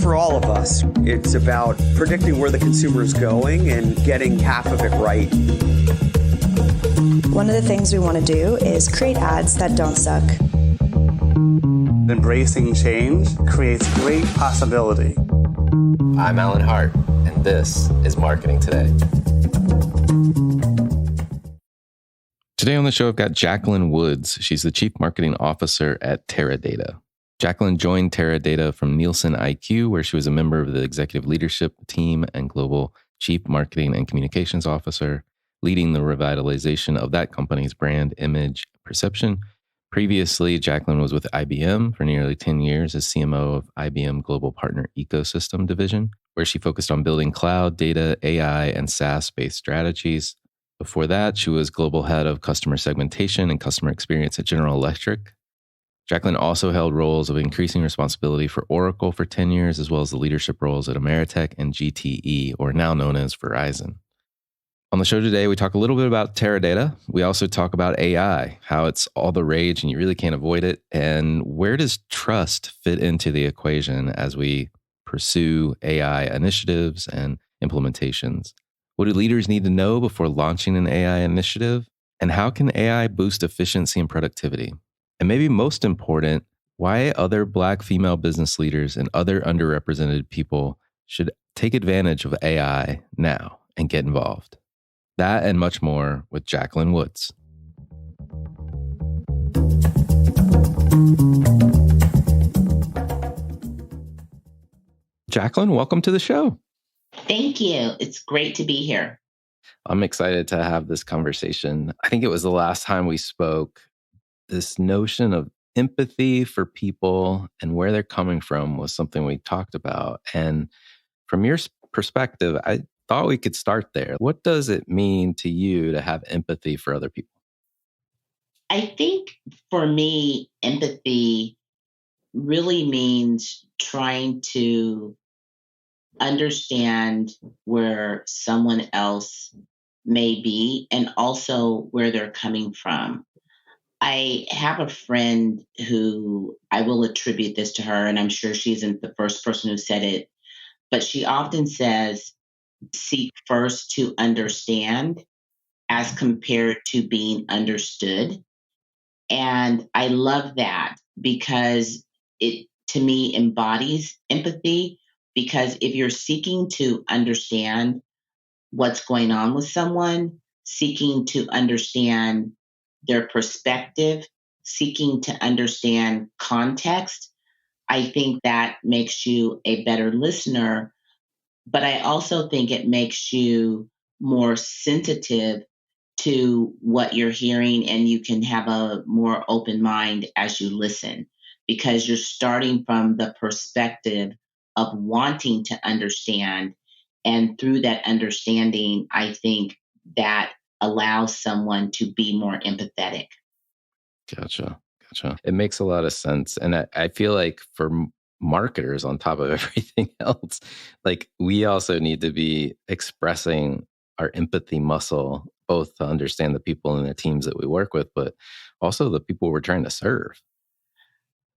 for all of us. It's about predicting where the consumer is going and getting half of it right. One of the things we want to do is create ads that don't suck. Embracing change creates great possibility. I'm Alan Hart, and this is Marketing Today. Today on the show, I've got Jacqueline Woods. She's the Chief Marketing Officer at Teradata. Jacqueline joined Teradata from NielsenIQ, where she was a member of the executive leadership team and global Chief Marketing and Communications Officer, leading the revitalization of that company's brand, image, perception. Previously, Jacqueline was with IBM for nearly 10 years as CMO of IBM Global Partner Ecosystem Division, where she focused on building cloud, data, AI, and SaaS-based strategies. Before that, she was global head of customer segmentation and customer experience at General Electric. Jacqueline also held roles of increasing responsibility for Oracle for 10 years, as well as the leadership roles at Ameritech and GTE, or now known as Verizon. On the show today, we talk a little bit about Teradata. We also talk about AI, how it's all the rage and you really can't avoid it, and where does trust fit into the equation as we pursue AI initiatives and implementations. What do leaders need to know before launching an AI initiative? And how can AI boost efficiency and productivity? And maybe most important, why other Black female business leaders and other underrepresented people should take advantage of AI now and get involved. That and much more with Jacqueline Woods. Jacqueline, welcome to the show. Thank you. It's great to be here. I'm excited to have this conversation. I think it was the last time we spoke. This notion of empathy for people and where they're coming from was something we talked about. And from your perspective, I thought we could start there. What does it mean to you to have empathy for other people? I think for me, empathy really means trying to understand where someone else may be and also where they're coming from. I have a friend who I will attribute this to her, and I'm sure she isn't the first person who said it, but she often says, seek first to understand as compared to being understood. And I love that because it, to me, embodies empathy. Because if you're seeking to understand what's going on with someone, seeking to understand their perspective, seeking to understand context, I think that makes you a better listener. But I also think it makes you more sensitive to what you're hearing, and you can have a more open mind as you listen, because you're starting from the perspective of wanting to understand. And through that understanding, I think that allows someone to be more empathetic. Gotcha. It makes a lot of sense. And I feel like for marketers, on top of everything else, like we also need to be expressing our empathy muscle, both to understand the people and the teams that we work with, but also the people we're trying to serve.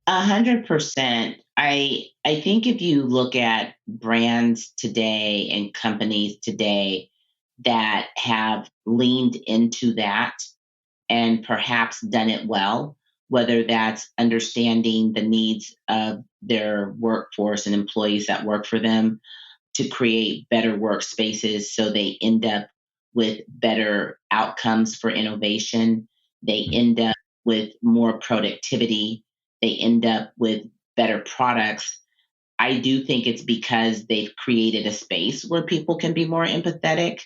100%. I think if you look at brands today and companies today that have leaned into that and perhaps done it well, whether that's understanding the needs of their workforce and employees that work for them to create better workspaces so they end up with better outcomes for innovation, they end up with more productivity, they end up with better products. I do think it's because they've created a space where people can be more empathetic.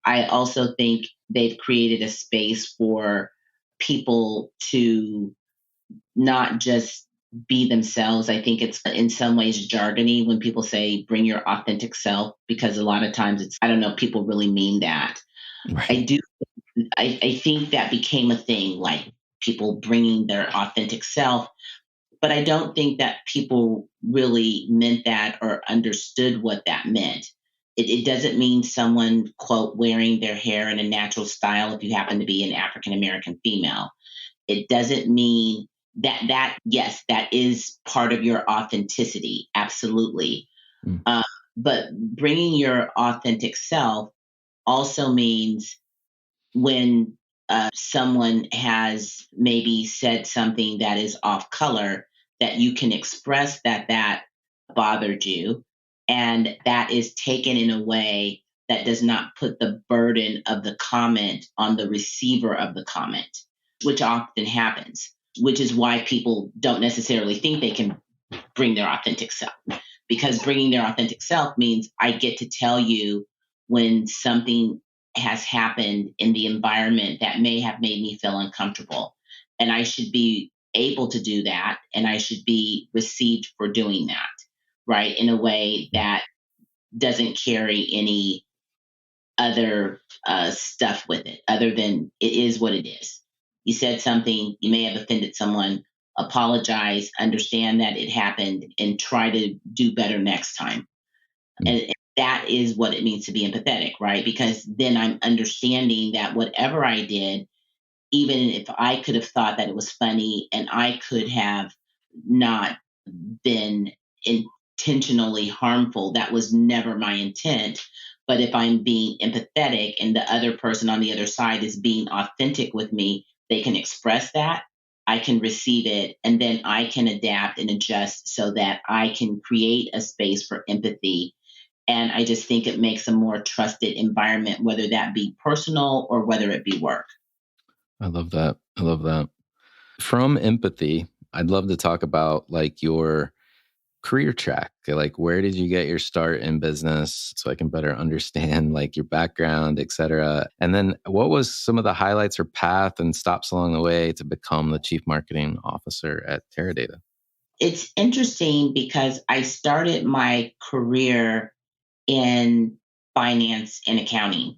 I also think they've created a space for people to not just be themselves. I think it's in some ways jargony when people say bring your authentic self, because a lot of times I don't know if people really mean that. Right. I think that became a thing, like people bringing their authentic self. But I don't think that people really meant that or understood what that meant. It doesn't mean someone, quote, wearing their hair in a natural style if you happen to be an African-American female. It doesn't mean that, yes, that is part of your authenticity, absolutely. Mm. But bringing your authentic self also means when someone has maybe said something that is off color, that you can express that bothered you, and that is taken in a way that does not put the burden of the comment on the receiver of the comment, which often happens, which is why people don't necessarily think they can bring their authentic self. Because bringing their authentic self means I get to tell you when something has happened in the environment that may have made me feel uncomfortable. And I should be able to do that. And I should be received for doing that, right? In a way that doesn't carry any other stuff with it, other than it is what it is. You said something, you may have offended someone, apologize, understand that it happened, and try to do better next time. And that is what it means to be empathetic, right? Because then I'm understanding that whatever I did, even if I could have thought that it was funny and I could have not been intentionally harmful, that was never my intent. But if I'm being empathetic and the other person on the other side is being authentic with me, they can express that. I can receive it, and then I can adapt and adjust so that I can create a space for empathy. And I just think it makes a more trusted environment, whether that be personal or whether it be work. I love that. I love that. From empathy, I'd love to talk about like your career track. Like, where did you get your start in business so I can better understand like your background, et cetera? And then what was some of the highlights or path and stops along the way to become the chief marketing officer at Teradata? It's interesting because I started my career in finance and accounting,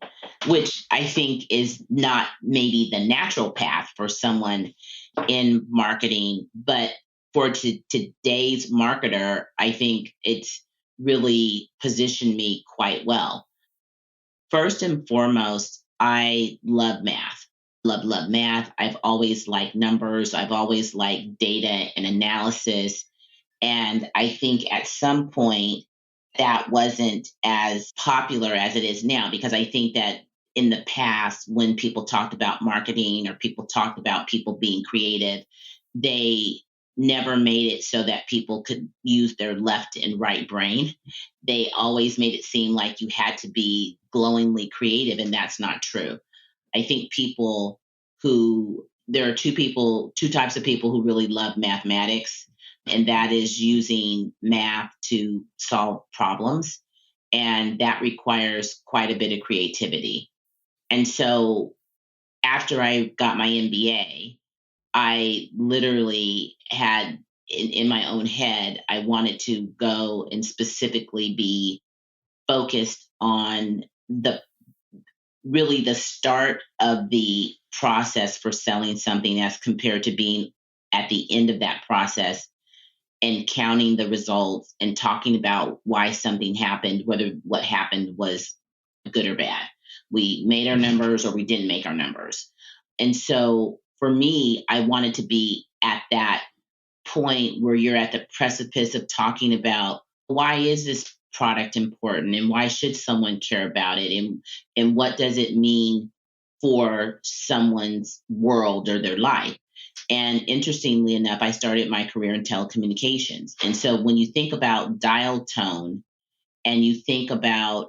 which I think is not maybe the natural path for someone in marketing. But for today's marketer, I think it's really positioned me quite well. First and foremost, I love math. Love math. I've always liked numbers. I've always liked data and analysis. And I think at some point that wasn't as popular as it is now, because I think that in the past, when people talked about marketing or people talked about people being creative, they never made it so that people could use their left and right brain. They always made it seem like you had to be glowingly creative, and that's not true. I think there are two types of people who really love mathematics, and that is using math to solve problems. And that requires quite a bit of creativity. And so after I got my MBA, I literally had in my own head, I wanted to go and specifically be focused on the start of the process for selling something as compared to being at the end of that process and counting the results and talking about why something happened, whether what happened was good or bad. We made our numbers or we didn't make our numbers. And so for me, I wanted to be at that point where you're at the precipice of talking about why is this product important and why should someone care about it, and what does it mean for someone's world or their life. And interestingly enough, I started my career in telecommunications. And so when you think about dial tone and you think about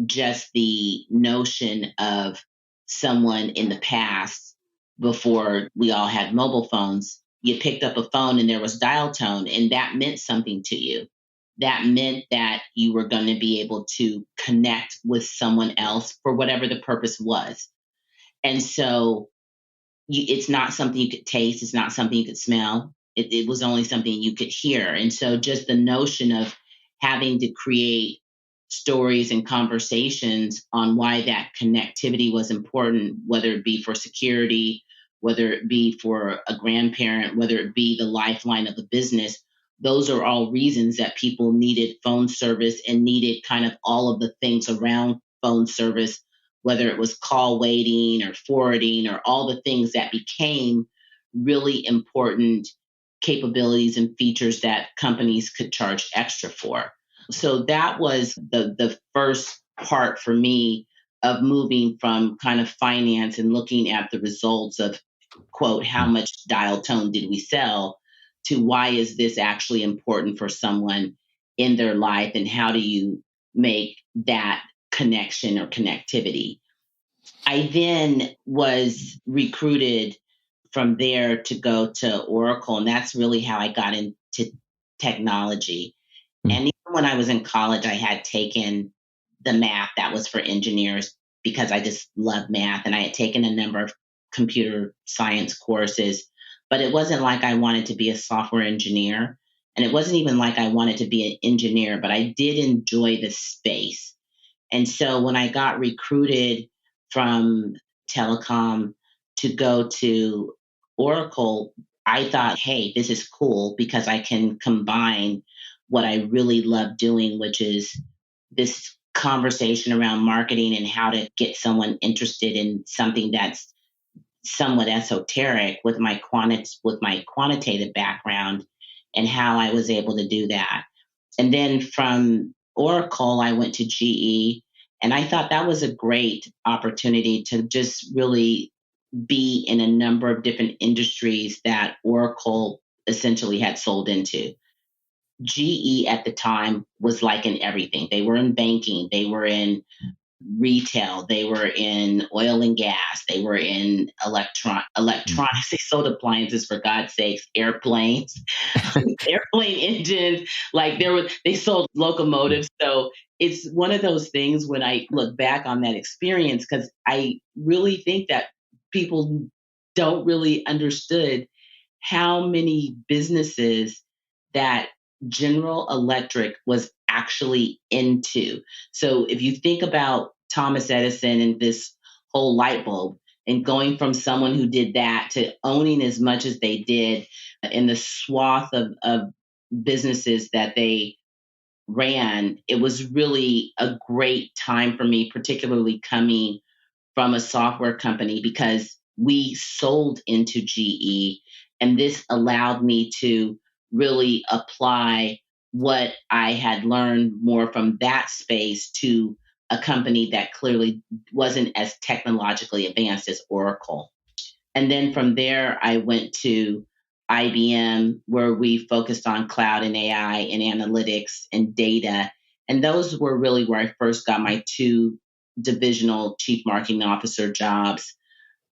just the notion of someone in the past, before we all had mobile phones, you picked up a phone and there was dial tone, and that meant something to you. That meant that you were going to be able to connect with someone else for whatever the purpose was. And so it's not something you could taste. It's not something you could smell. It was only something you could hear. And so just the notion of having to create stories and conversations on why that connectivity was important, whether it be for security, whether it be for a grandparent, whether it be the lifeline of the business, those are all reasons that people needed phone service and needed kind of all of the things around phone service, whether it was call waiting or forwarding or all the things that became really important capabilities and features that companies could charge extra for. So that was the first part for me of moving from kind of finance and looking at the results of, quote, how much dial tone did we sell, to why is this actually important for someone in their life, and how do you make that connection or connectivity. I then was recruited from there to go to Oracle, and that's really how I got into technology. Mm. And even when I was in college, I had taken the math that was for engineers because I just love math, and I had taken a number of computer science courses, but it wasn't like I wanted to be a software engineer. And it wasn't even like I wanted to be an engineer, but I did enjoy the space. And so when I got recruited from telecom to go to Oracle, I thought, hey, this is cool because I can combine what I really love doing, which is this conversation around marketing and how to get someone interested in something that's somewhat esoteric with my quantitative background, and how I was able to do that. And then from Oracle, I went to GE, and I thought that was a great opportunity to just really be in a number of different industries that Oracle essentially had sold into. GE at the time was like in everything. They were in banking, they were in retail, they were in oil and gas, they were in electronics. They sold appliances, for God's sakes, airplanes, airplane engines. Like they sold locomotives. So it's one of those things when I look back on that experience, because I really think that people don't really understood how many businesses that General Electric was actually into. So if you think about Thomas Edison and this whole light bulb, and going from someone who did that to owning as much as they did in the swath of businesses that they ran, it was really a great time for me, particularly coming from a software company, because we sold into GE. And this allowed me to really apply what I had learned more from that space to a company that clearly wasn't as technologically advanced as Oracle. And then from there, I went to IBM, where we focused on cloud and AI and analytics and data. And those were really where I first got my two divisional chief marketing officer jobs.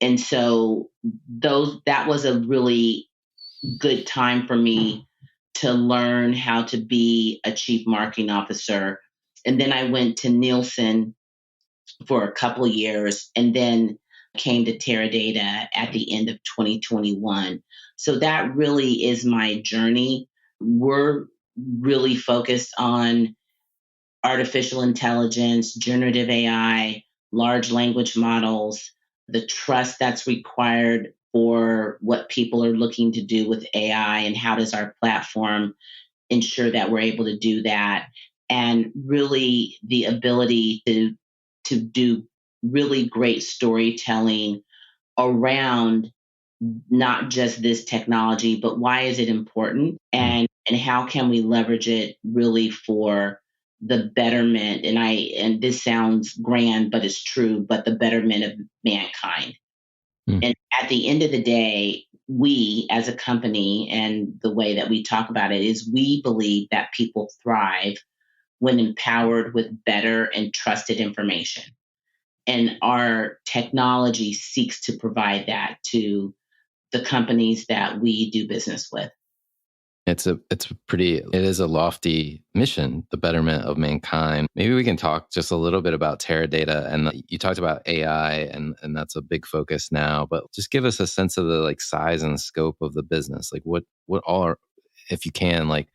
And so that was a really good time for me to learn how to be a chief marketing officer. And then I went to Nielsen for a couple of years, and then came to Teradata at the end of 2021. So that really is my journey. We're really focused on artificial intelligence, generative AI, large language models, the trust that's required for what people are looking to do with AI, and how does our platform ensure that we're able to do that, and really the ability to do really great storytelling around not just this technology, but why is it important, and how can we leverage it really for the betterment, and this sounds grand, but it's true, but the betterment of mankind. And at the end of the day, we as a company, and the way that we talk about it, is we believe that people thrive when empowered with better and trusted information. And our technology seeks to provide that to the companies that we do business with. It is a lofty mission, the betterment of mankind. Maybe we can talk just a little bit about Teradata. And you talked about AI, and that's a big focus now, but just give us a sense of the size and scope of the business. Like what all are, if you can, like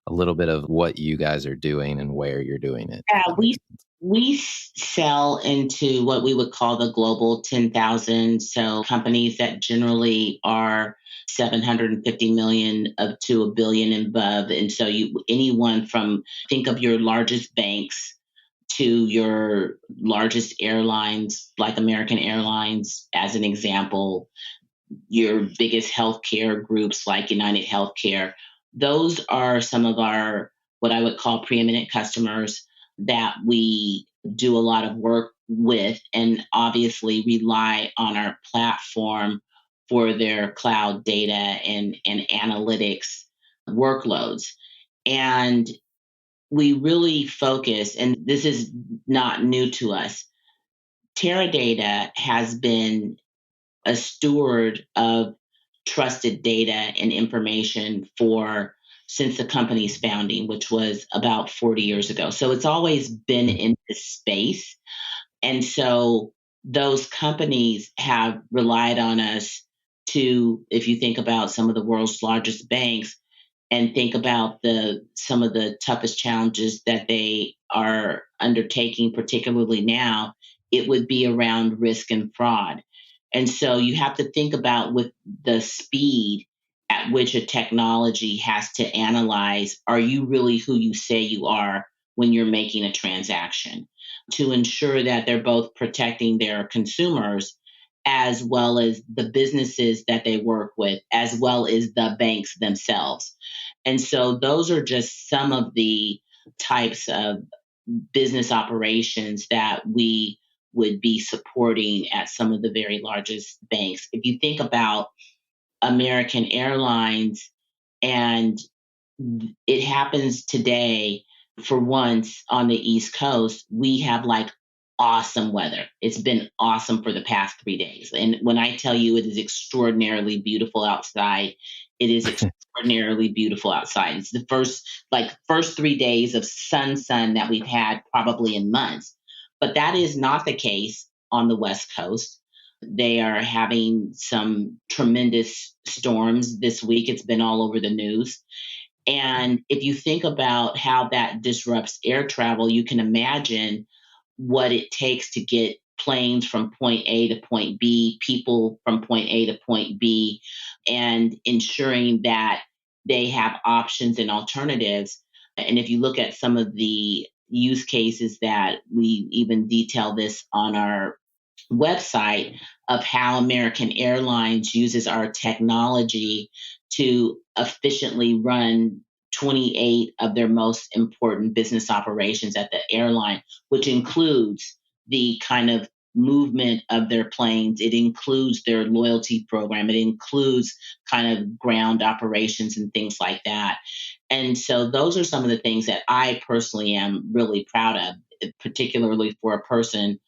a little bit of what you guys are doing and where you're doing it. Yeah, we sell into what we would call the global 10,000. So companies that generally are 750 million up to a billion and above. And so anyone from, think of your largest banks to your largest airlines, like American Airlines, as an example, your biggest healthcare groups like United Healthcare. Those are some of our what I would call preeminent customers that we do a lot of work with and obviously rely on our platform for their cloud data and analytics workloads. And we really focus, and this is not new to us. Teradata has been a steward of trusted data and information for since the company's founding, which was about 40 years ago. So it's always been in this space. And so those companies have relied on us to, if you think about some of the world's largest banks and think about some of the toughest challenges that they are undertaking, particularly now, it would be around risk and fraud. And so you have to think about with the speed at which a technology has to analyze, are you really who you say you are when you're making a transaction, to ensure that they're both protecting their consumers as well as the businesses that they work with, as well as the banks themselves. And so those are just some of the types of business operations that we would be supporting at some of the very largest banks. If you think about American Airlines, and it happens today, for once on the East Coast, we have like awesome weather. It's been awesome for the past 3 days. And when I tell you it is extraordinarily beautiful outside, it is extraordinarily beautiful outside. It's the first 3 days of sun that we've had probably in months. But that is not the case on the West Coast. They are having some tremendous storms this week. It's been all over the news. And if you think about how that disrupts air travel, you can imagine what it takes to get planes from point A to point B, people from point A to point B, and ensuring that they have options and alternatives. And if you look at some of the use cases that we even detail this on our website of how American Airlines uses our technology to efficiently run 28 of their most important business operations at the airline, which includes the kind of movement of their planes. It includes their loyalty program. It includes kind of ground operations and things like that. And so those are some of the things that I personally am really proud of, particularly for a person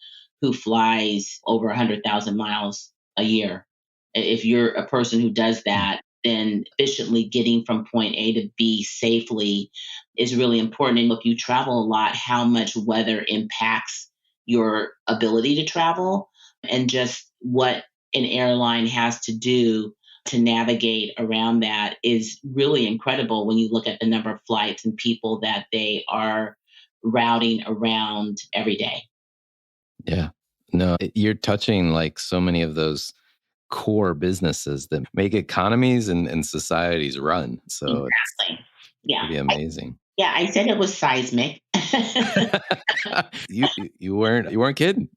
who flies over 100,000 miles a year. If you're a person who does that, then efficiently getting from point A to B safely is really important. And if you travel a lot, how much weather impacts your ability to travel and just what an airline has to do to navigate around that is really incredible when you look at the number of flights and people that they are routing around every day. Yeah. No, you're touching like so many of those core businesses that make economies and societies run. So Exactly. It's pretty amazing. I said it was seismic. you weren't kidding.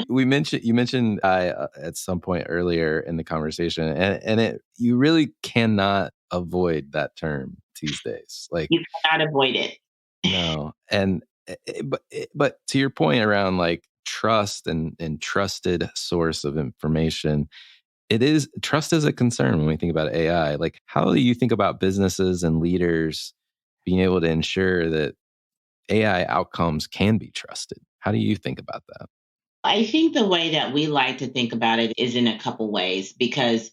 You mentioned at some point earlier in the conversation, and you really cannot avoid that term these days. Like you cannot avoid it. No, but to your point around like trust and trusted source of information, trust is a concern when we think about AI. Like, how do you think about businesses and leaders being able to ensure that AI outcomes can be trusted? How do you think about that? I think the way that we like to think about it is in a couple ways, because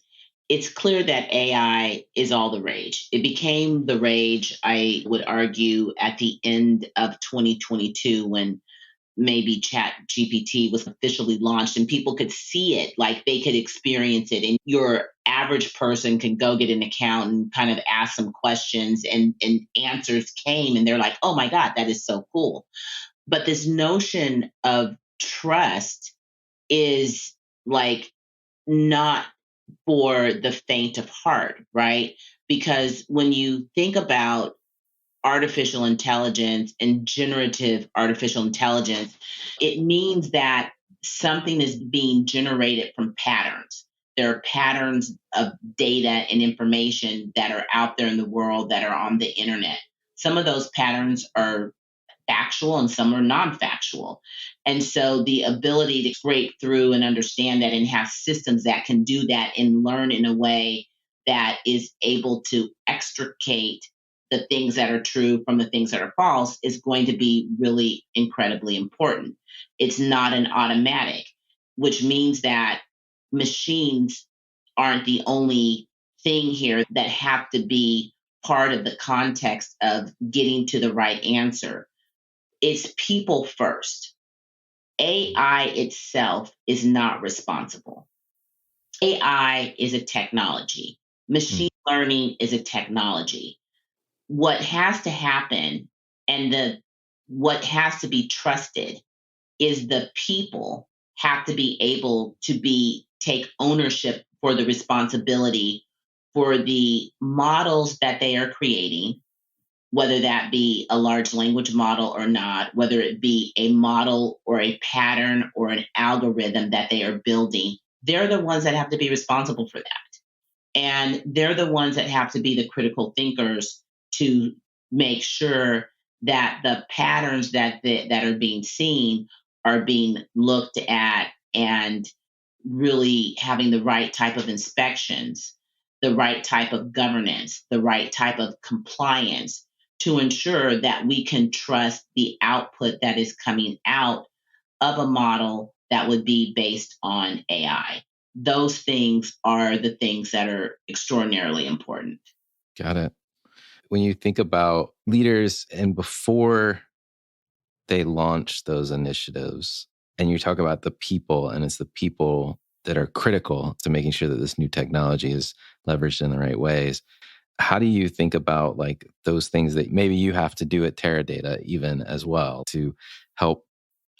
it's clear that AI is all the rage. It became the rage, I would argue, at the end of 2022 when maybe Chat GPT was officially launched and people could see it, like they could experience it. And your average person can go get an account and kind of ask some questions and answers came and they're like, oh my God, that is so cool. But this notion of trust is like not for the faint of heart, right? Because when you think about artificial intelligence and generative artificial intelligence, it means that something is being generated from patterns. There are patterns of data and information that are out there in the world that are on the internet. Some of those patterns are factual and some are non-factual. And so the ability to scrape through and understand that and have systems that can do that and learn in a way that is able to extricate the things that are true from the things that are false is going to be really incredibly important. It's not an automatic, which means that machines aren't the only thing here that have to be part of the context of getting to the right answer. It's people first. AI itself is not responsible. AI is a technology. Machine learning is a technology. What has to happen and what has to be trusted is the people have to be able to take ownership for the responsibility for the models that they are creating, whether that be a large language model or not, whether it be a model or a pattern or an algorithm that they are building. They're the ones that have to be responsible for that. And they're the ones that have to be the critical thinkers to make sure that the patterns that are being seen are being looked at and really having the right type of inspections, the right type of governance, the right type of compliance to ensure that we can trust the output that is coming out of a model that would be based on AI. Those things are the things that are extraordinarily important. Got it. When you think about leaders and before they launch those initiatives, and you talk about the people, and it's the people that are critical to making sure that this new technology is leveraged in the right ways. How do you think about like those things that maybe you have to do at Teradata even as well to help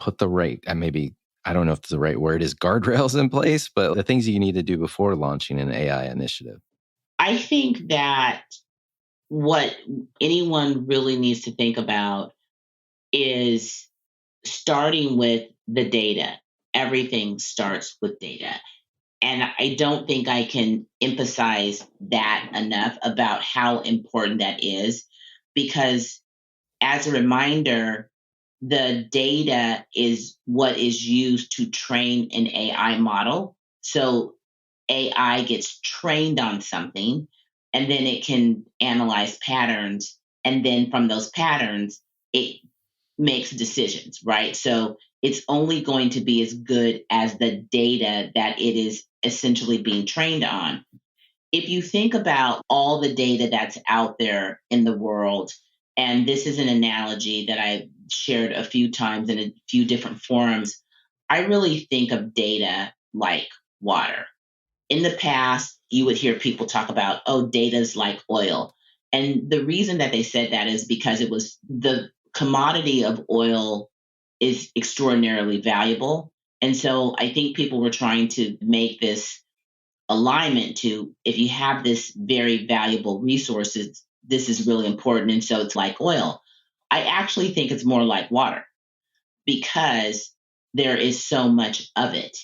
put the right, and maybe, I don't know if the right word is guardrails in place, but the things you need to do before launching an AI initiative? I think that what anyone really needs to think about is starting with the data. Everything starts with data. And I don't think I can emphasize that enough about how important that is, because as a reminder, the data is what is used to train an AI model. So AI gets trained on something and then it can analyze patterns. And then from those patterns, it makes decisions, right? So it's only going to be as good as the data that it is essentially being trained on. If you think about all the data that's out there in the world, and this is an analogy that I shared a few times in a few different forums, I really think of data like water. In the past, you would hear people talk about, oh, data's like oil. And the reason that they said that is because it was the commodity of oil is extraordinarily valuable. And so I think people were trying to make this alignment to, if you have this very valuable resources, this is really important. And so it's like oil. I actually think it's more like water because there is so much of it.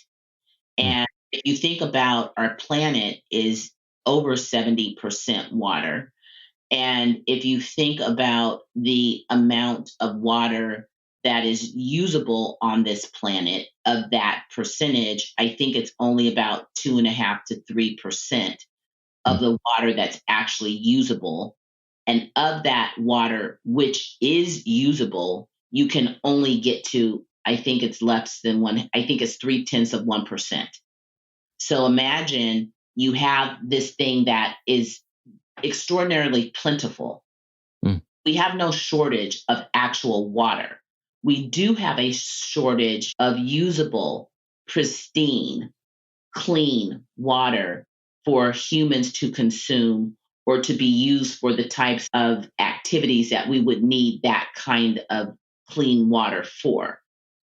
And if you think about our planet is over 70% water. And if you think about the amount of water that is usable on this planet, of that percentage, I think it's only about 2.5 to 3% of the water that's actually usable. And of that water, which is usable, you can only get to, I think it's less than one, I think it's 0.3%. So imagine you have this thing that is extraordinarily plentiful. We have no shortage of actual water. We do have a shortage of usable, pristine, clean water for humans to consume or to be used for the types of activities that we would need that kind of clean water for.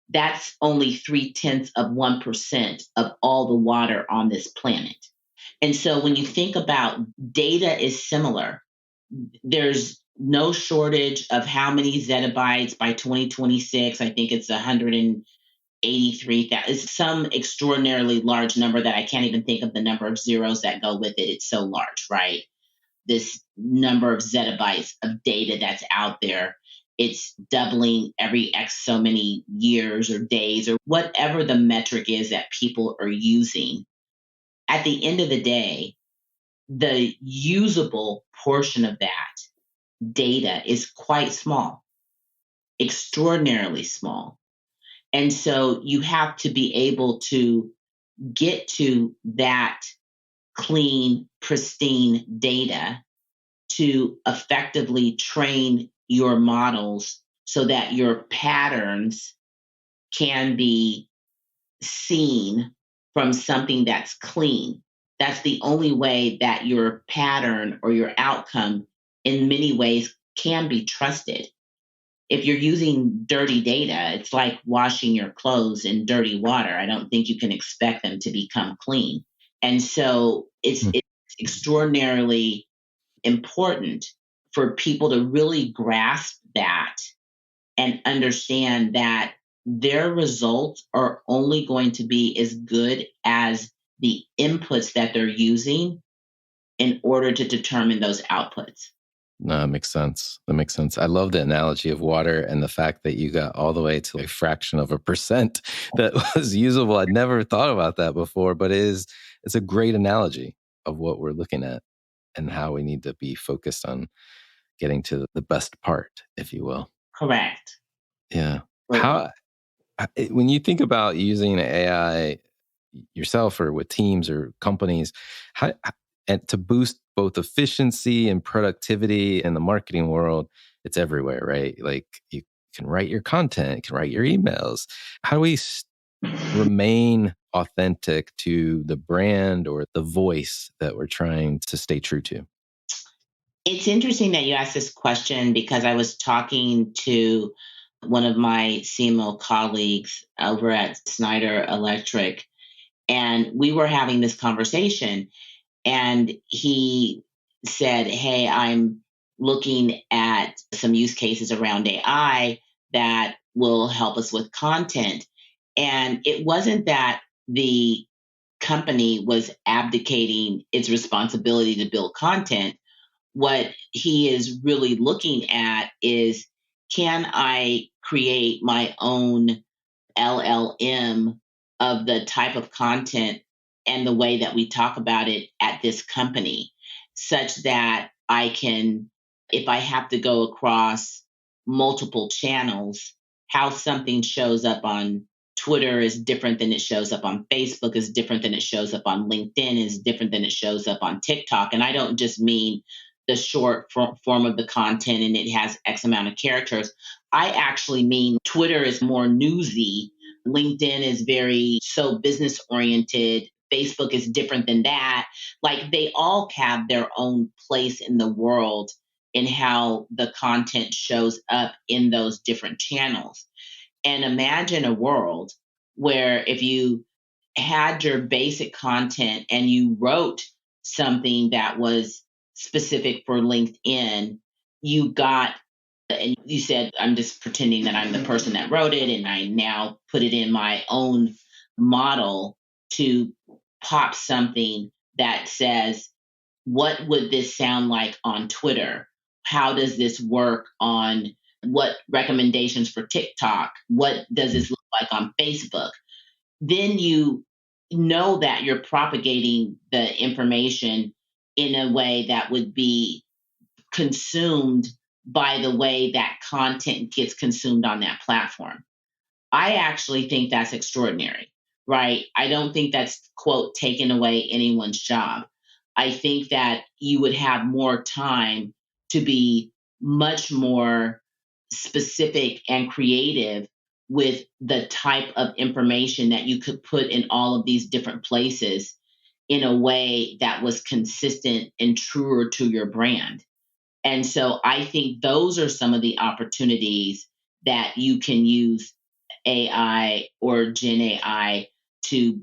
That's only 0.3% of all the water on this planet. And so when you think about data is similar, there's no shortage of how many zettabytes by 2026. I think it's 83,000. It's some extraordinarily large number that I can't even think of the number of zeros that go with it. It's so large, right? This number of zettabytes of data that's out there. It's doubling every X so many years or days or whatever the metric is that people are using. At the end of the day, the usable portion of that data is quite small, extraordinarily small. And so you have to be able to get to that clean, pristine data to effectively train your models so that your patterns can be seen from something that's clean. That's the only way that your pattern or your outcome in many ways can be trusted. If you're using dirty data, it's like washing your clothes in dirty water. I don't think you can expect them to become clean. And so it's extraordinarily important for people to really grasp that and understand that their results are only going to be as good as the inputs that they're using in order to determine those outputs. No, that makes sense. That makes sense. I love the analogy of water and the fact that you got all the way to a fraction of a percent that was usable. I'd never thought about that before, but it's a great analogy of what we're looking at and how we need to be focused on getting to the best part, if you will. Correct. Yeah. When you think about using AI yourself or with teams or companies, and to boost both efficiency and productivity in the marketing world, it's everywhere, right? Like you can write your content, you can write your emails. How do we remain authentic to the brand or the voice that we're trying to stay true to? It's interesting that you asked this question because I was talking to one of my CMO colleagues over at Schneider Electric, and we were having this conversation. And he said, hey, I'm looking at some use cases around AI that will help us with content. And it wasn't that the company was abdicating its responsibility to build content. What he is really looking at is, can I create my own LLM of the type of content and the way that we talk about it at this company, such that I can, if I have to go across multiple channels, how something shows up on Twitter is different than it shows up on Facebook, is different than it shows up on LinkedIn, is different than it shows up on TikTok. And I don't just mean the short form of the content and it has X amount of characters. I actually mean Twitter is more newsy. LinkedIn is very so business oriented. Facebook is different than that. Like they all have their own place in the world in how the content shows up in those different channels. And imagine a world where if you had your basic content and you wrote something that was specific for LinkedIn, you got, and you said, I'm just pretending that I'm the person that wrote it, and I now put it in my own model to pop something that says, what would this sound like on Twitter? How does this work on what recommendations for TikTok? What does this look like on Facebook? Then you know that you're propagating the information in a way that would be consumed by the way that content gets consumed on that platform. I actually think that's extraordinary, right? I don't think that's, quote, taking away anyone's job. I think that you would have more time to be much more specific and creative with the type of information that you could put in all of these different places in a way that was consistent and truer to your brand. And so I think those are some of the opportunities that you can use AI or Gen AI to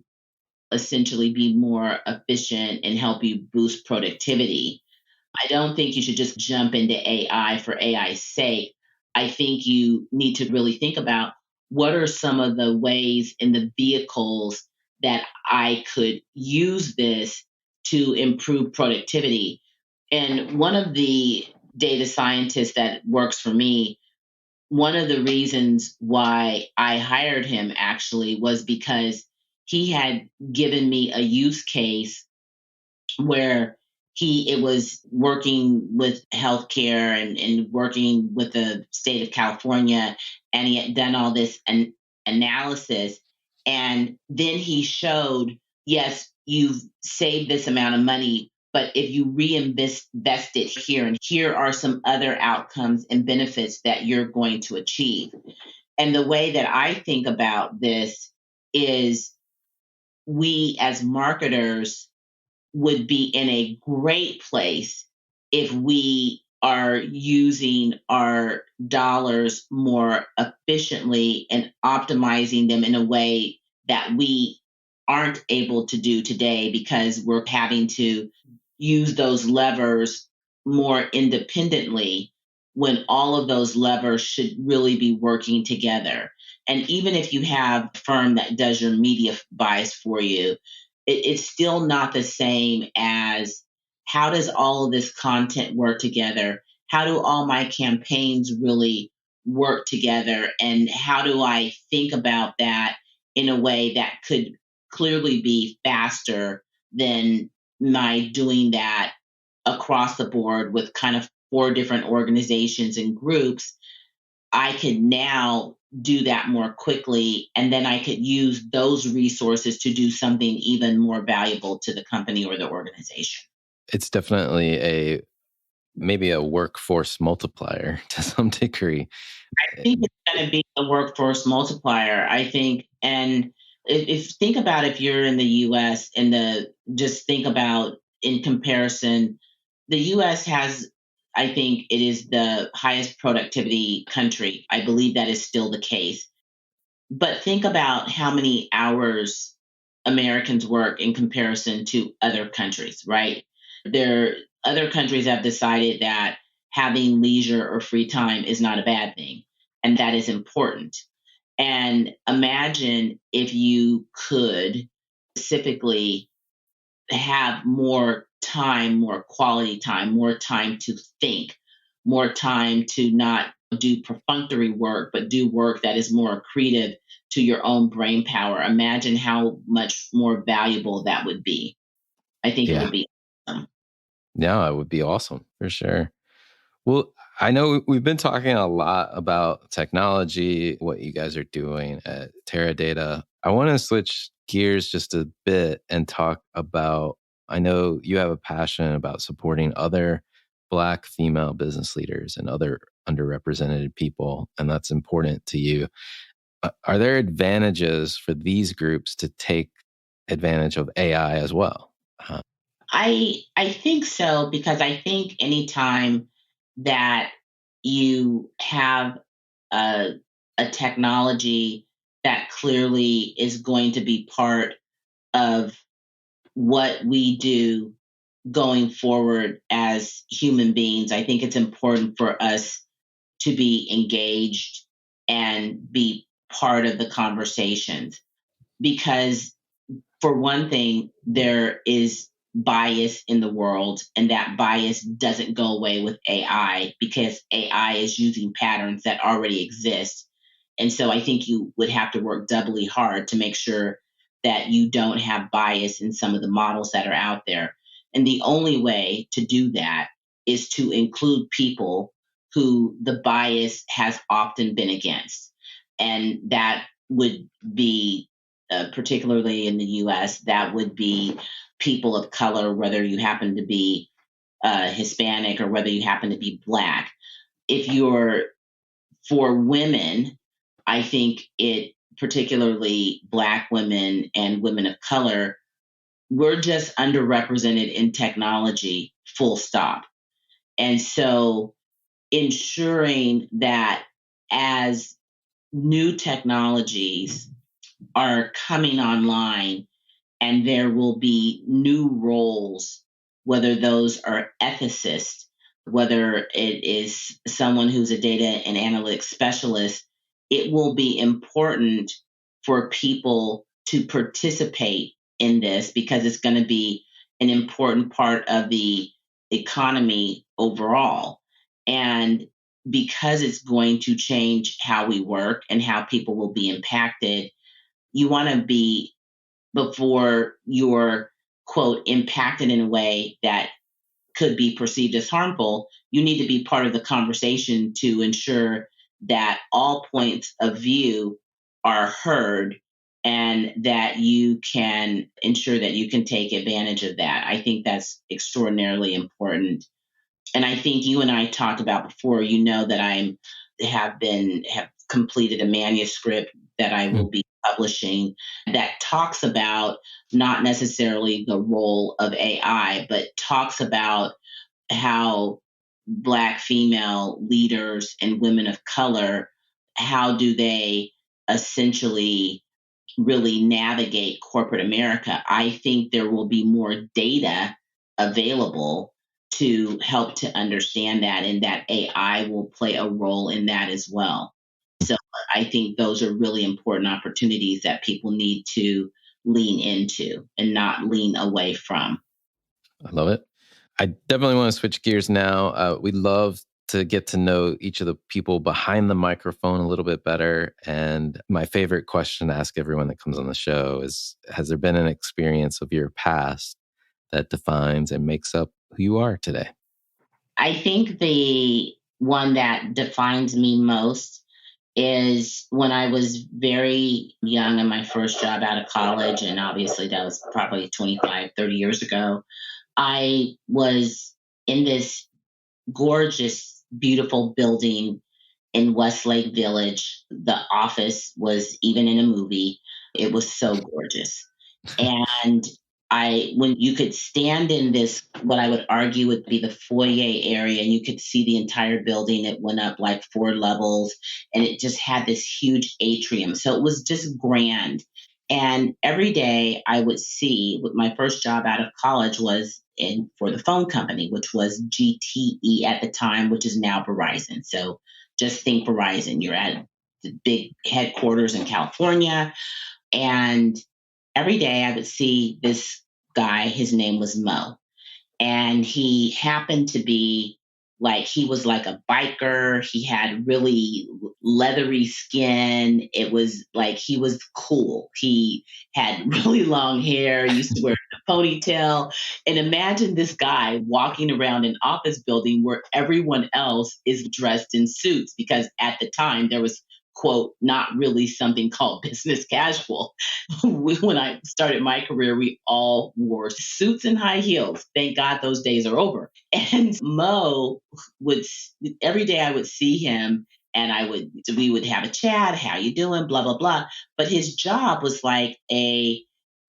essentially be more efficient and help you boost productivity. I don't think you should just jump into AI for AI's sake. I think you need to really think about what are some of the ways in the vehicles that I could use this to improve productivity? And one of the data scientists that works for me, one of the reasons why I hired him actually was because he had given me a use case where it was working with healthcare and working with the state of California, and he had done all this analysis. And then he showed, yes, you've saved this amount of money, but if you reinvest it here, and here are some other outcomes and benefits that you're going to achieve. And the way that I think about this is, we as marketers would be in a great place if we are using our dollars more efficiently and optimizing them in a way that we aren't able to do today, because we're having to use those levers more independently when all of those levers should really be working together. And even if you have a firm that does your media buys for you, it's still not the same as, how does all of this content work together? How do all my campaigns really work together? And how do I think about that in a way that could clearly be faster than my doing that across the board with kind of 4 different organizations and groups? I could now do that more quickly, and then I could use those resources to do something even more valuable to the company or the organization. It's definitely maybe a workforce multiplier to some degree. I think it's going to be a workforce multiplier. I think, and if think about, if you're in the U.S. and just think about, in comparison, the U.S. has, I think it is the highest productivity country. I believe that is still the case. But think about how many hours Americans work in comparison to other countries, right? Other countries have decided that having leisure or free time is not a bad thing, and that is important. And imagine if you could specifically have more time, more quality time, more time to think, more time to not do perfunctory work, but do work that is more accretive to your own brain power. Imagine how much more valuable that would be. I think it would be awesome. Yeah, it would be awesome for sure. Well, I know we've been talking a lot about technology, what you guys are doing at Teradata. I want to switch gears just a bit and talk about, I know you have a passion about supporting other Black female business leaders and other underrepresented people, and that's important to you. Are there advantages for these groups to take advantage of AI as well? I think so, because I think anytime that you have a, a technology that clearly is going to be part of what we do going forward as human beings, I think it's important for us to be engaged and be part of the conversations. Because, for one thing, there is bias in the world, and that bias doesn't go away with AI, because AI is using patterns that already exist. And so I think you would have to work doubly hard to make sure that you don't have bias in some of the models that are out there. And the only way to do that is to include people who the bias has often been against. And that would be, particularly in the US, that would be people of color, whether you happen to be Hispanic or whether you happen to be Black. If you're for women, I think particularly Black women and women of color, we're just underrepresented in technology, full stop. And so ensuring that as new technologies are coming online, and there will be new roles, whether those are ethicists, whether it is someone who's a data and analytics specialist, it will be important for people to participate in this because it's going to be an important part of the economy overall. And because it's going to change how we work and how people will be impacted, you want to be, before you're, quote, impacted in a way that could be perceived as harmful, you need to be part of the conversation to ensure that all points of view are heard and that you can ensure that you can take advantage of that. I think that's extraordinarily important. And I think you and I talked about before, you know that have completed a manuscript that I will be publishing that talks about not necessarily the role of AI, but talks about how Black female leaders and women of color, how do they essentially really navigate corporate America. I think there will be more data available to help to understand that, and that AI will play a role in that as well. So I think those are really important opportunities that people need to lean into and not lean away from. I love it. I definitely want to switch gears now. We'd love to get to know each of the people behind the microphone a little bit better. And my favorite question to ask everyone that comes on the show is, has there been an experience of your past that defines and makes up who you are today? I think the one that defines me most is when I was very young in my first job out of college, and obviously that was probably 25, 30 years ago. I was in this gorgeous, beautiful building in Westlake Village. The office was even in a movie. It was so gorgeous. And when you could stand in this, what I would argue would be the foyer area, and you could see the entire building. It went up like 4 levels, and it just had this huge atrium. So it was just grand. And every day I would see, my first job out of college was for the phone company, which was GTE at the time, which is now Verizon. So just think Verizon. You're at the big headquarters in California. And every day I would see this guy. His name was Mo. And he happened to be he was like a biker. He had really leathery skin. It was like he was cool. He had really long hair, used to wear a ponytail. And imagine this guy walking around an office building where everyone else is dressed in suits, because at the time there was, quote, not really something called business casual. When I started my career, we all wore suits and high heels. Thank God those days are over. And Mo every day I would see him, and we would have a chat. How you doing? Blah, blah, blah. But his job was like a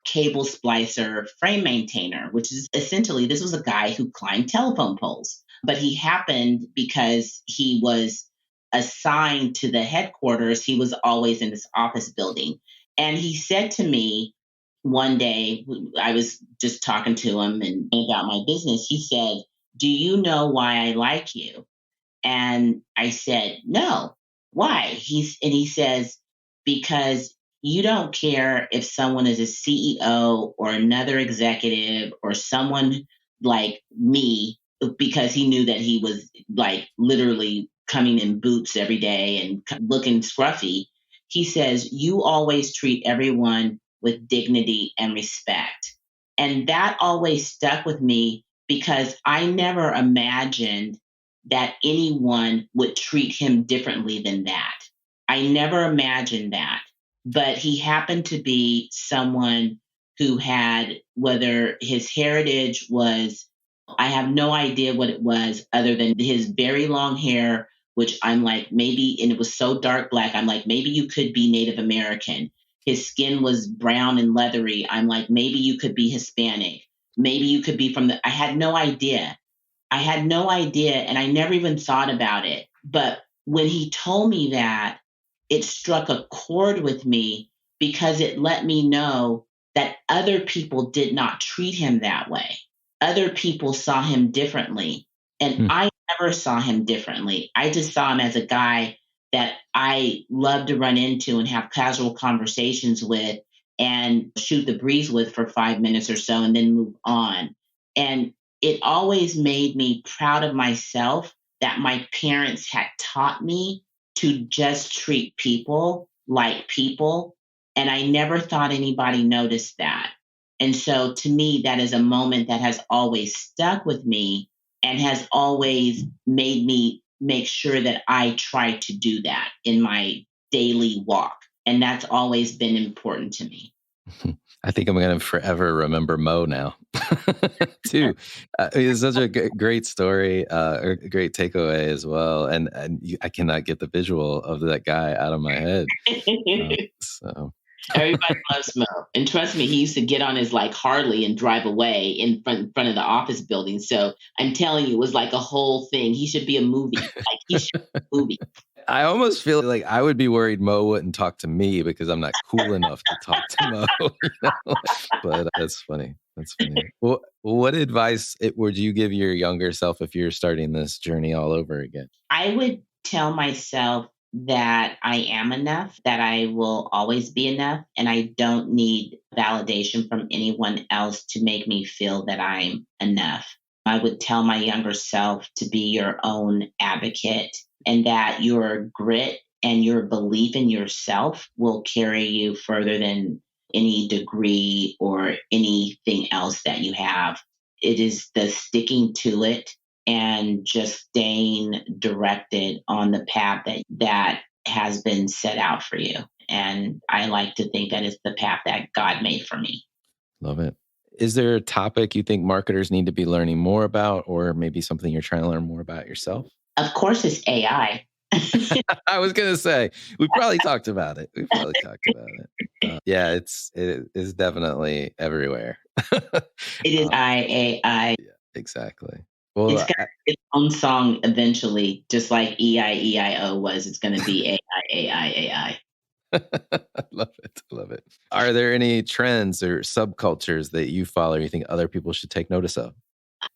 cable splicer frame maintainer, which is essentially, this was a guy who climbed telephone poles. But he happened, because he was assigned to the headquarters, he was always in this office building. And he said to me one day, I was just talking to him and about my business. He said, "Do you know why I like you?" And I said, "No. Why?" He says, "Because you don't care if someone is a CEO or another executive or someone like me," because he knew that he was like literally coming in boots every day and looking scruffy. He says, "You always treat everyone with dignity and respect." And that always stuck with me, because I never imagined that anyone would treat him differently than that. I never imagined that. But he happened to be someone who had, whether his heritage was, I have no idea what it was, other than his very long hair, which I'm like, maybe, and it was so dark black, I'm like, maybe you could be Native American. His skin was brown and leathery. I'm like, maybe you could be Hispanic. Maybe you could be I had no idea. And I never even thought about it. But when he told me that, it struck a chord with me, because it let me know that other people did not treat him that way. Other people saw him differently. And I never saw him differently. I just saw him as a guy that I love to run into and have casual conversations with and shoot the breeze with for 5 minutes or so and then move on. And it always made me proud of myself that my parents had taught me to just treat people like people. And I never thought anybody noticed that. And so to me, that is a moment that has always stuck with me and has always made me make sure that I try to do that in my daily walk. And that's always been important to me. I think I'm going to forever remember Mo now, too. It's such a great story, a great takeaway as well. And I cannot get the visual of that guy out of my head. So Everybody loves Mo. And trust me, he used to get on his like Harley and drive away in front of the office building. So I'm telling you, it was like a whole thing. He should be a movie. Like he should be a movie. I almost feel like I would be worried Mo wouldn't talk to me because I'm not cool enough to talk to Mo. You know? But that's funny. That's funny. Well, what advice would you give your younger self if you're starting this journey all over again? I would tell myself that I am enough, that I will always be enough, and I don't need validation from anyone else to make me feel that I'm enough. I would tell my younger self to be your own advocate and that your grit and your belief in yourself will carry you further than any degree or anything else that you have. It is the sticking to it and just staying directed on the path that has been set out for you. And I like to think that it's the path that God made for me. Love it. Is there a topic you think marketers need to be learning more about, or maybe something you're trying to learn more about yourself? Of course, it's AI. I was going to say, we probably talked about it. Yeah, it is definitely everywhere. It is AI. Yeah, exactly. Well, it's got its own song eventually, just like EIEIO was. It's going to be AI. I love it. I love it. Are there any trends or subcultures that you follow or you think other people should take notice of?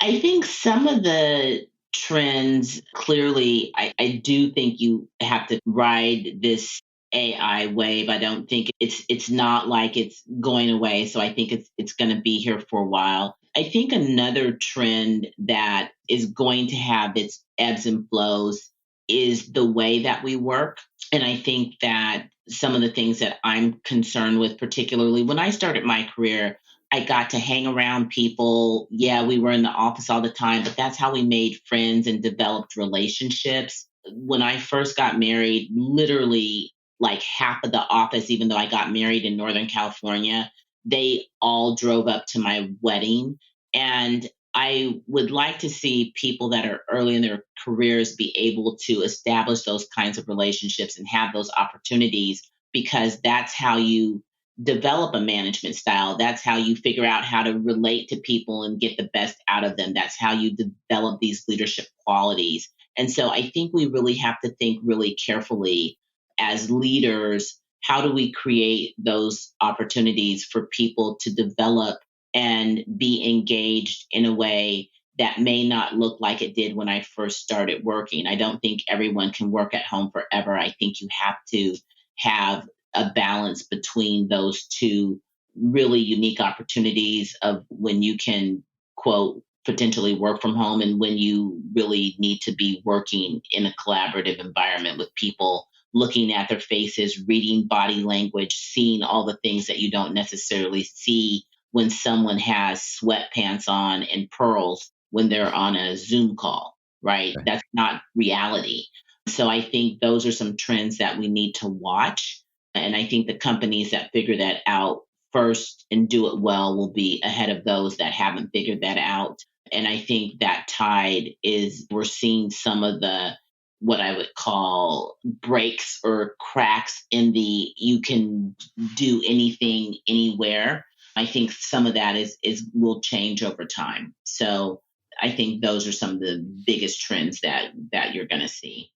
I think some of the trends, clearly, I do think you have to ride this AI wave. I don't think it's not like it's going away. So I think it's going to be here for a while. I think another trend that is going to have its ebbs and flows is the way that we work. And I think that some of the things that I'm concerned with, particularly when I started my career, I got to hang around people. Yeah, we were in the office all the time, but that's how we made friends and developed relationships. When I first got married, literally like half of the office, even though I got married in Northern California, they all drove up to my wedding. And I would like to see people that are early in their careers be able to establish those kinds of relationships and have those opportunities, because that's how you develop a management style. That's how you figure out how to relate to people and get the best out of them. That's how you develop these leadership qualities. And so I think we really have to think really carefully as leaders, how do we create those opportunities for people to develop and be engaged in a way that may not look like it did when I first started working. I don't think everyone can work at home forever. I think you have to have a balance between those two really unique opportunities of when you can, quote, potentially work from home and when you really need to be working in a collaborative environment with people, looking at their faces, reading body language, seeing all the things that you don't necessarily see when someone has sweatpants on and pearls when they're on a Zoom call, right? That's not reality. So I think those are some trends that we need to watch. And I think the companies that figure that out first and do it well will be ahead of those that haven't figured that out. And I think that tide is, we're seeing some of the, what I would call breaks or cracks in the, you can do anything anywhere. I think some of that is will change over time. So I think those are some of the biggest trends that you're going to see.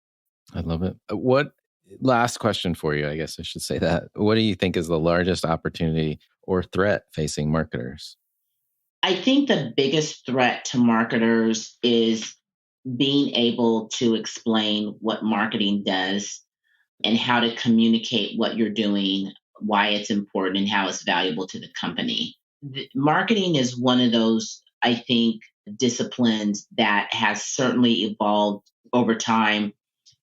I love it. Last question for you, I guess I should say that. What do you think is the largest opportunity or threat facing marketers? I think the biggest threat to marketers is being able to explain what marketing does. and how to communicate what you're doing, why it's important, and how it's valuable to the company. Marketing is one of those, I think, disciplines that has certainly evolved over time.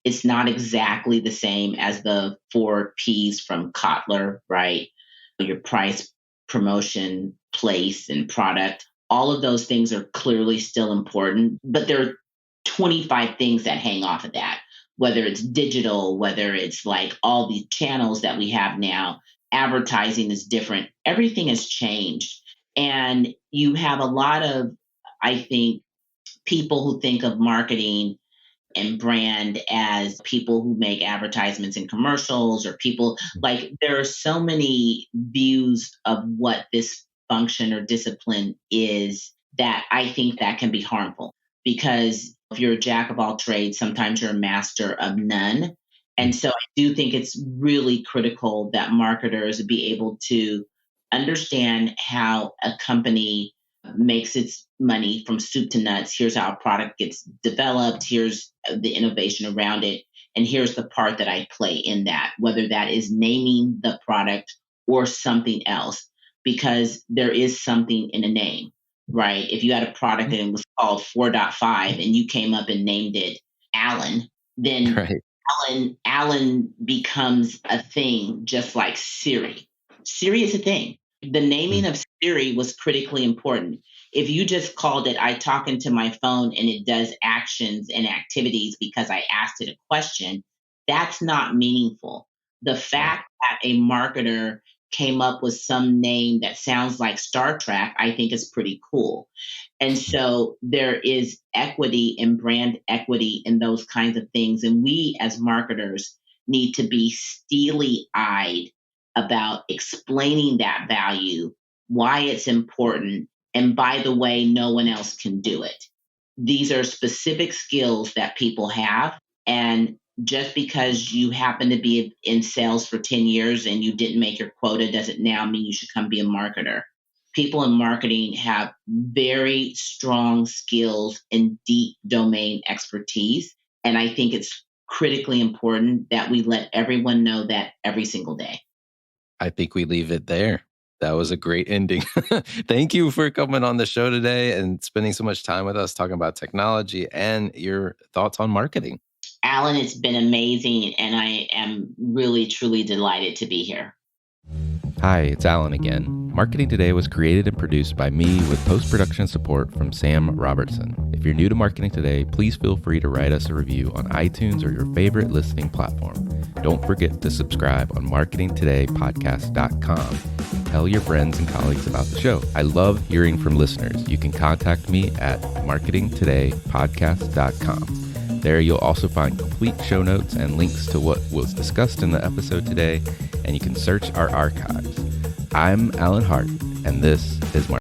It's not exactly the same as the 4 Ps from Kotler, right? Your price, promotion, place, and product. All of those things are clearly still important, but there are 25 things that hang off of that, whether it's digital, whether it's like all the channels that we have now. Advertising is different. Everything has changed. And you have a lot of, I think, people who think of marketing and brand as people who make advertisements and commercials, or people like, there are so many views of what this function or discipline is that I think that can be harmful, because if you're a jack of all trades, sometimes you're a master of none. And so I do think it's really critical that marketers be able to understand how a company makes its money from soup to nuts. Here's how a product gets developed. Here's the innovation around it. And here's the part that I play in that, whether that is naming the product or something else, because there is something in a name, right? If you had a product and it was called 4.5 and you came up and named it Alan, then Alan becomes a thing, just like Siri. Siri is a thing. The naming of Siri was critically important. If you just called it, I talk into my phone and it does actions and activities because I asked it a question, that's not meaningful. The fact that a marketer came up with some name that sounds like Star Trek, I think is pretty cool. And so there is equity and brand equity in those kinds of things. And we as marketers need to be steely-eyed about explaining that value, why it's important, and by the way, no one else can do it. These are specific skills that people have, and just because you happen to be in sales for 10 years and you didn't make your quota doesn't now mean you should come be a marketer. People in marketing have very strong skills and deep domain expertise, and I think it's critically important that we let everyone know that every single day. I think we leave it there. That was a great ending. Thank you for coming on the show today and spending so much time with us talking about technology and your thoughts on marketing. Alan, it's been amazing, and I am really, truly delighted to be here. Hi, it's Alan again. Marketing Today was created and produced by me with post-production support from Sam Robertson. If you're new to Marketing Today, please feel free to write us a review on iTunes or your favorite listening platform. Don't forget to subscribe on marketingtodaypodcast.com. Tell your friends and colleagues about the show. I love hearing from listeners. You can contact me at marketingtodaypodcast.com. There you'll also find complete show notes and links to what was discussed in the episode today, and you can search our archives. I'm Alan Hart, and this is Marketing.